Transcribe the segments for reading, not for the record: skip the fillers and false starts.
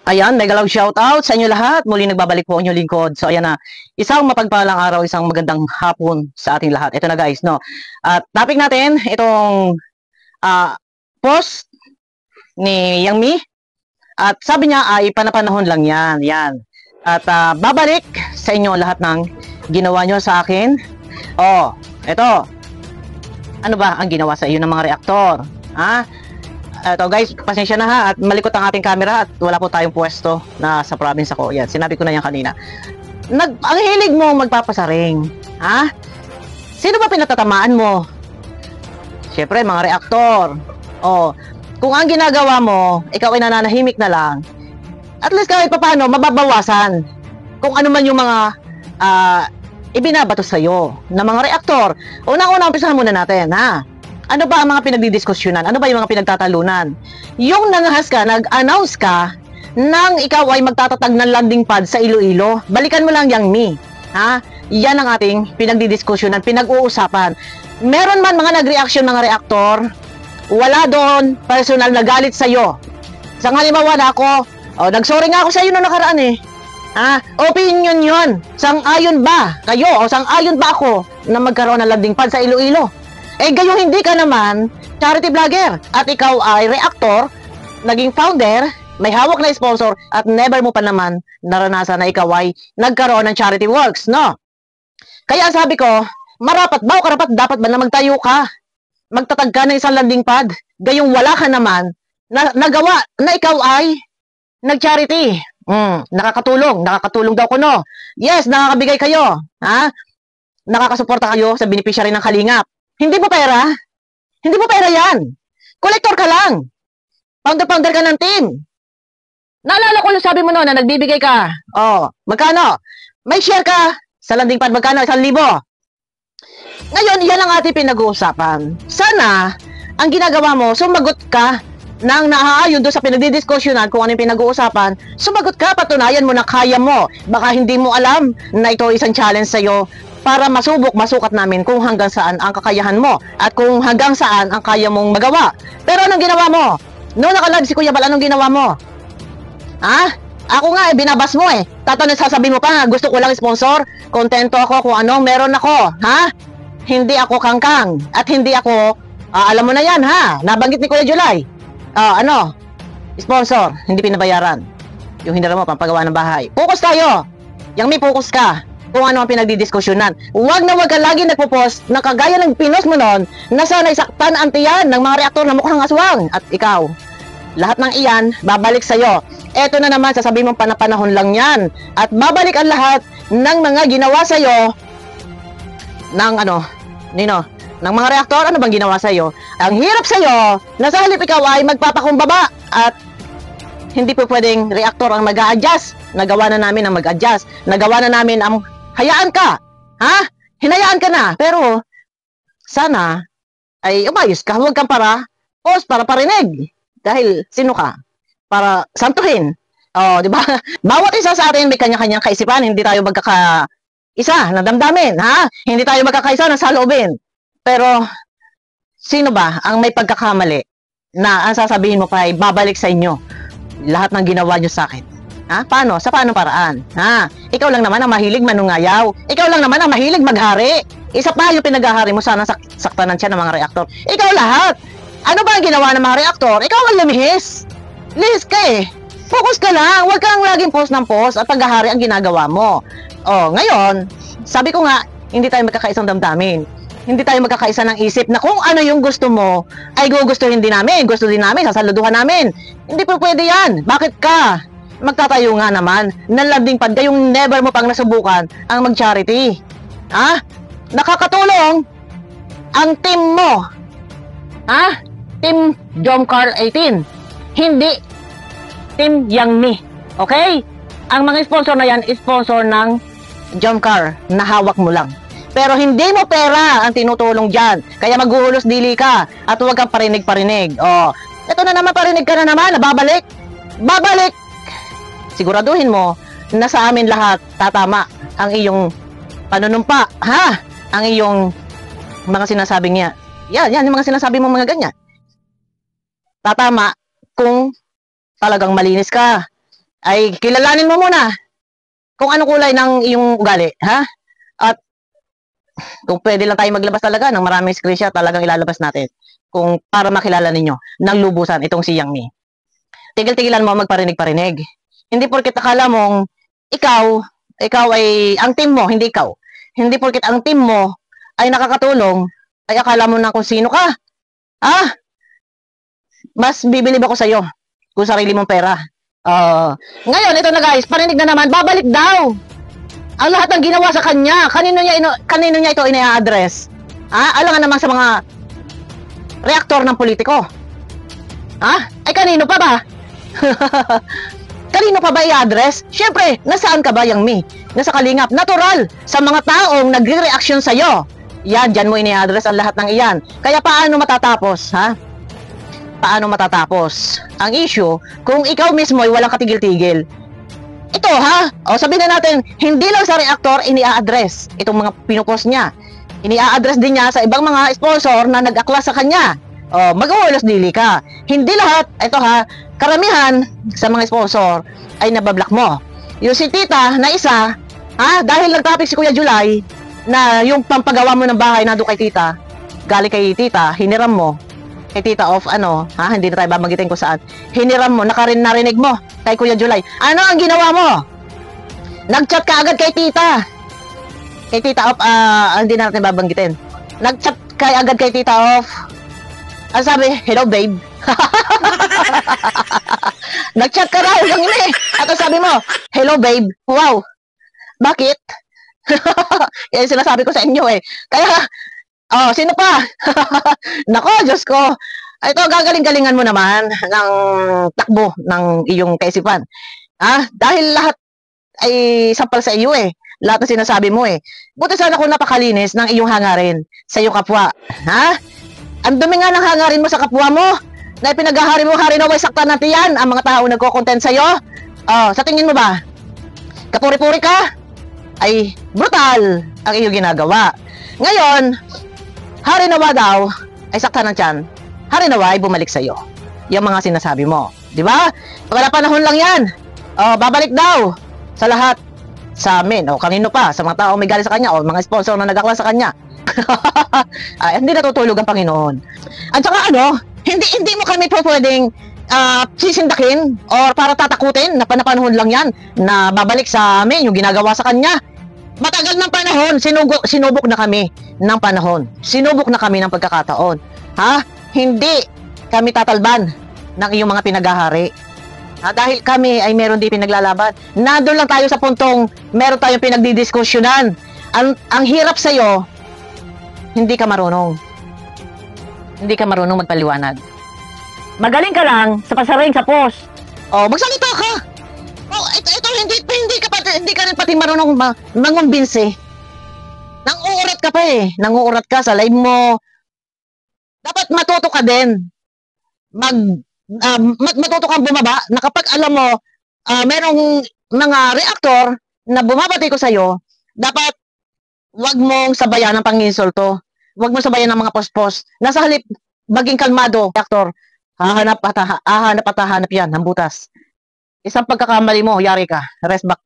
Ayan, mega love shoutout sa inyo lahat. Muli nagbabalik po ang inyong lingkod. So ayan na, isang mapagpalang araw, isang magandang hapon sa ating lahat. Ito na guys, no. At topic natin, itong post ni Yang Mi. At sabi niya ay panapanahon lang yan. Yan. At babalik sa inyo lahat ng ginawa nyo sa akin. Oh, ito. Ano ba ang ginawa sa iyo ng mga reaktor? Ha? Ito guys, pasensya na ha, at malikot ang ating camera at wala po tayong pwesto na sa province ako. Yan, sinabi ko na yan kanina. Ang hilig mo magpapasaring. Ha? Sino ba pinatatamaan mo? Siyempre, mga reaktor. Oh, kung ang ginagawa mo, ikaw ay nananahimik na lang, at least kahit paano, mababawasan kung ano man yung mga ibinabato sa'yo ng mga reaktor. Unang-una, umpisahan muna natin, ha? Ano ba ang mga pinagdidiskusyonan? Ano ba yung mga pinagtatalunan? Yung nangahas ka, nag-announce ka nang ikaw ay magtatatag ng landing pad sa Iloilo. Balikan mo lang Yang Mi. Ha? Yan ang ating pinagdidiskusyonan, pinag-uusapan. Meron man mga nag-reaction mga reaktor, wala doon personal na galit sa'yo. Sa halimbawa na ako, nag-sorry nga ako sa'yo noong nakaraan eh. Ha? Opinion yun. Sang-ayon ba kayo o sang-ayon ba ako na magkaroon ng landing pad sa Iloilo? Eh gayong hindi ka naman charity vlogger at ikaw ay reactor, naging founder, may hawak na sponsor at never mo pa naman naranasan na ikaw ay nagkaroon ng charity works, no? Kaya sabi ko, marapat ba o karapat dapat ba na magtayo ka? Magtatag ka ng isang landing pad, gayong wala ka naman na nagawa na ikaw ay nag-charity. Nakakatulong daw ko, no? Yes, nakakabigay kayo, ha? Nakakasuporta kayo sa beneficiary ng Kalingap. Hindi mo pera? Hindi mo pera yan. Collector ka lang. Founder ka ng team. Naalala ko sabi mo noon na nagbibigay ka. Magkano? May share ka sa landing pad. Magkano? 1,000. Ngayon, yan ang ating pinag-uusapan. Sana, ang ginagawa mo, sumagot ka nang naaayon doon sa pinagdidiskusyonan kung ano yung pinag-uusapan. Sumagot ka, patunayan mo na kaya mo. Baka hindi mo alam na ito isang challenge sa'yo para masukat namin kung hanggang saan ang kakayahan mo at kung hanggang saan ang kaya mong magawa. Pero anong ginawa mo? Noong naka-live si Kuya Bal, anong ginawa mo? Ha? Ako nga binabas mo eh. Sasabihin mo pa, gusto ko lang sponsor, kontento ako kung anong meron ako. Ha? Hindi ako kangkang at hindi ako, alam mo na yan ha, nabanggit ni Kuya July. Sponsor, hindi pinabayaran. Yung hinira mo, pampagawa ng bahay. Focus tayo. Yang may focus ka kung ano ang pinagdidiskusyonan. Huwag ka lagi nagpo-post na kagaya ng pinos mo noon na sana isaktan ang tiyan ng mga reaktor na mukhang aswang. At ikaw, lahat ng iyan, babalik sa'yo. Eto na naman, sasabihin mong panapanahon lang yan. At babalik ang lahat ng mga ginawa sa'yo ng ng mga reaktor. Ano bang ginawa sa'yo? Ang hirap sa'yo, na sa halip ikaw ay magpapakumbaba at hindi po pwedeng reaktor ang mag-a-adjust. Nagawa na namin ang mag-adjust. Nagawa na namin ang hayaan ka. Ha? Hinayaan ka na. Pero, sana, ay umayos ka. Huwag kang para parinig. Dahil, sino ka? Para santuhin. Di ba? Bawat isa sa atin may kanya-kanyang kaisipan. Hindi tayo magkakaisa ng damdamin. Ha? Hindi tayo magkakaisa ng saloobin. Pero, sino ba ang may pagkakamali na ang sasabihin mo pa ay babalik sa inyo lahat ng ginawa nyo sa akin? Ha? Paano? Sa paano paraan? Ha? Ikaw lang naman ang mahilig manungayaw. Ikaw lang naman ang mahilig maghari. Isa pa yung pinaghahari mo, sana saktanan siya ng mga reaktor. Ikaw lahat! Ano ba ang ginawa ng mga reaktor? Ikaw ang lumihis. Lihis ka eh. Focus ka lang. Huwag kang laging post ng post at paghahari ang ginagawa mo. Ngayon, sabi ko nga, hindi tayo magkakaisang damdamin. Hindi tayo magkakaisa ng isip na kung ano yung gusto mo, ay gugustuhin din namin. Gusto din namin, sasaluduhan namin. Hindi po pwede yan. Bakit ka magtatayo nga naman ng landing pad kayong never mo pang nasubukan ang mag-charity? Ha? Nakakatulong ang team mo. Ha? Team Jomcar 18. Hindi Team Yang Mi. Okay? Ang mga sponsor na yan, sponsor ng Jomcar na hawak mo lang. Pero hindi mo pera ang tinutulong dyan. Kaya maghuhulos dili ka at huwag kang parinig-parinig. Ito na naman, parinig ka na naman, babalik. Babalik! Siguraduhin mo na sa amin lahat tatama ang iyong panunumpa, ha? Ang iyong mga sinasabing niya. Yan yung mga sinasabi mo mga ganyan. Tatama kung talagang malinis ka, ay kilalanin mo muna kung anong kulay ng iyong ugali, ha? At kung pwede lang tayo maglabas talaga ng maraming screenshot, talagang ilalabas natin kung para makilala ninyo ng lubusan itong si Yang Mi. Tigil-tigilan mo magparinig-parinig. Hindi porket akala mong ikaw ay ang team mo, hindi ikaw. Hindi porket ang team mo ay nakakatulong, ay akala mo na kung sino ka. Ah, mas bibilib ako sa'yo kung sarili mong pera. Ngayon, ito na guys, parinig na naman, babalik daw ang lahat ng ginawa sa kanya. Kanino niya ito ina-address? Alangan naman sa mga reaktor ng politiko. Ay kanino pa ba? Kanino pa ba i-address? Siyempre, nasaan ka ba, Yang Mi? Nasa Kalingap. Natural sa mga taong nagre-reaction sa'yo. Yan, dyan mo ini-address ang lahat ng iyan. Kaya paano matatapos, ha? Paano matatapos ang issue kung ikaw mismo ay walang katigil-tigil? Ito, ha? O sabihin na natin, hindi lang sa reactor ini-address itong mga pinupost niya. Ini-address din niya sa ibang mga sponsor na nag-akla sa kanya. Mag-uulos dili ka. Hindi lahat, ito ha, karamihan sa mga sponsor ay nabablock mo. Yung si Tita na isa, dahil nag-topic si Kuya July na yung pampagawa mo ng bahay na doon kay Tita, galing kay Tita, hiniram mo kay Tita of hindi na tayo babanggitin kung saan. Hiniram mo, narinig mo kay Kuya July. Ano ang ginawa mo? Nag-chat ka agad kay Tita. Kay Tita of, hindi na natin babanggitin. Nag-chat agad kay Tita of, ang sabi, hello babe. Nag-chat ka raw lang yun eh. At ang sabi mo, hello babe. Wow. Bakit? Yan sinasabi ko sa inyo eh. Kaya, sino pa? Nako, Diyos ko. Ito, gagaling-galingan mo naman ng takbo ng iyong kaisipan. Dahil lahat ay sampal sa iyo eh. Lahat na sinasabi mo eh. Buti sana kung napakalinis ng iyong hangarin sa iyong kapwa. Ang dumi nga ng hangarin mo sa kapwa mo na pinaghahari mo, hari na way saktan natin yan ang mga tao nagko-content sa'yo. Sa tingin mo ba, kapuri-puri ka? Ay brutal ang iyong ginagawa. Ngayon, hari nawa daw ay saktan ng tiyan. Hari nawa ay bumalik sa'yo. Yung mga sinasabi mo. Di ba? Pagkala panahon lang yan. Babalik daw sa lahat sa amin. Kanino pa? Sa mga tao may galing sa kanya o mga sponsor na nag-akla sa kanya. Hindi natutulog ang Panginoon. At saka hindi mo kami po pwedeng sisindakin or para tatakutin na panahon lang yan na babalik sa amin yung ginagawa sa kanya. Matagal ng panahon, sinubok na kami ng panahon. Sinubok na kami ng pagkakataon. Hindi kami tatalban ng iyong mga pinaghahari. Dahil kami ay meron din pinaglalaban. Nandun lang tayo sa puntong meron tayong pinagdidiskusyonan. Ang hirap sa'yo, hindi ka marunong. Hindi ka marunong magpaliwanag. Magaling ka lang sa pasaring sa post. Magsalita ka. Ito hindi ka rin pati marunong mangumbinsi. Nanguurat ka pa eh. Nanguurat ka sa live mo. Dapat matuto ka din. Matuto kang bumaba na kapag alam mo merong mga reactor na bumabati ko sa'yo, dapat wag mong sabayan ng panginsulto. Wag mong sabayan ng mga post-post. Nasa halip, maging kalmado, reactor. Hahanap at yan, ng butas. Isang pagkakamali mo, yari ka. Rest back.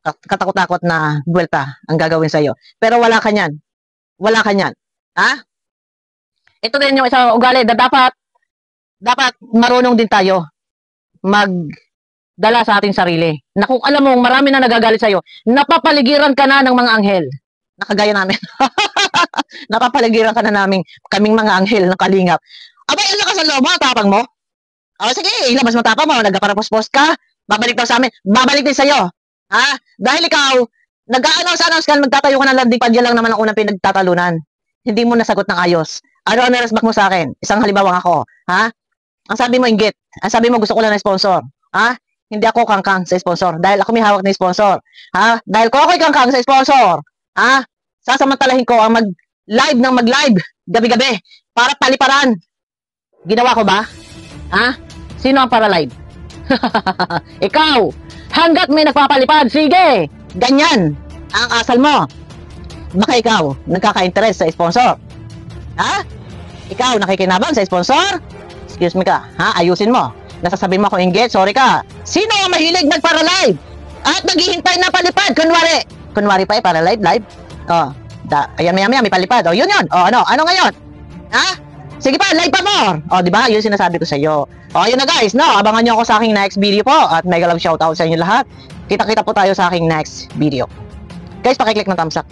Katakot-takot na buwelta ang gagawin sa'yo. Pero wala ka niyan. Wala ka niyan. Ito din yung isang ugali na dapat marunong din tayo magdala sa ating sarili. Na kung alam mo, marami na nagagalit sa'yo, napapaligiran ka na ng mga anghel. Nakagaya namin. Napapaligiran ka na namin, kaming mga anghel ng Kalingap. Abay, ang lakas ng loob mo, tapang mo. Sige, ilabas mo tapang mo, nagparapos-post ka, babalik daw sa amin, babalik din sa'yo. Dahil ikaw, nag-a-announce ka, magtatayo ka ng landing pad, yan lang naman ang unang pinagtatalunan. Hindi mo nasagot ng ayos. Ano ang resback mo sa akin? Isang halimbawa ako. Ang sabi mo, inggit. Ang sabi mo, gusto ko lang ng sponsor. Hindi ako kangkang sa sponsor. Dahil ako may hawak ng sponsor. Dahil kung ako'y kangkang sa sponsor, sasamantalahin ko ang mag-live gabi-gabi para paliparan. Ginawa ko ba? Sino ang para live? Ikaw! Hanggat may nagpapalipad, sige! Ganyan ang asal mo. Baka ikaw, nagkaka-interest sa sponsor. Ikaw, nakikinabang sa sponsor? Excuse me ka, ayusin mo. Nasasabi mo ako inggit, sorry ka. Sino ang mahilig magpara-live? At naghihintay na palipad, kunwari. Kunwari pa para live. Oh, ayan maya may palipad. Oh, yun. Oh, ano ngayon? Ha? Sige pa, live pa more. Oh, di ba? Yun sinasabi ko sa iyo. Oh, ayun na guys, no? Abangan niyo ako sa aking next video po at mega love shoutout sa inyo lahat. Kita-kita po tayo sa aking next video. Guys, paki-click ng thumbs up.